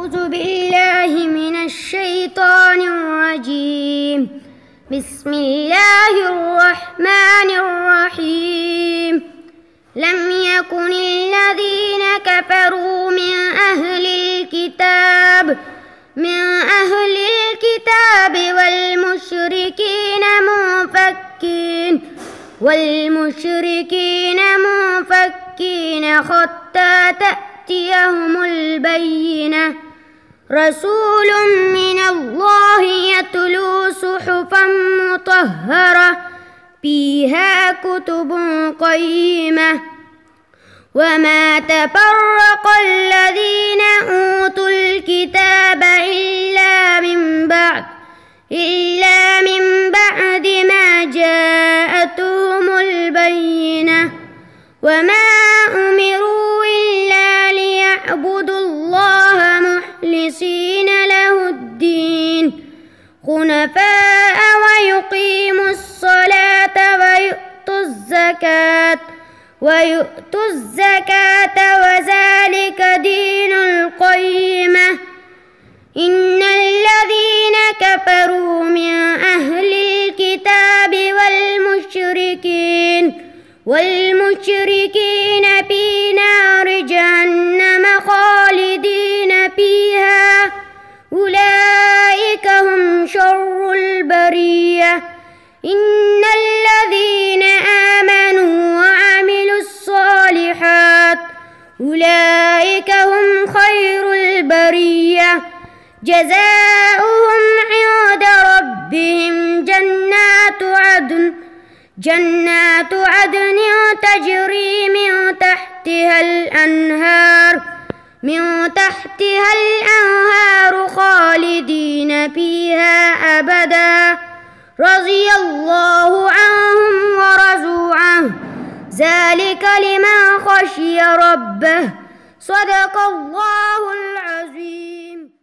أعوذ بالله من الشيطان الرجيم. بسم الله الرحمن الرحيم. لم يكن الذين كفروا من أهل الكتاب والمشركين منفكين حتى تأتيهم البينة. رسول من الله يتلو صحفا مطهرة فيها كتب قيمة. وما تفرق الذين أوتوا الكتاب إلا من بعد ما جاءتهم البينة. وما أمروا إلا ليعبدوا الله مخلصين له الدين حنفاء ويقيموا الصلاة ويؤتوا الزكاة وذلك دين القيمة. إن الذين كفروا من أهل الكتاب والمشركين في نار جهنم خالدين فيها أولئك هم شر البرية. إن الذين آمنوا وعملوا الصالحات أولئك هم خير البرية. جزاؤهم عند ربهم جنات عدن تجري من تحتها الأنهار خالدين فيها أبدا. رضي الله عنهم ورضوا عنه ذلك لمن خشي ربه. صدق الله العظيم.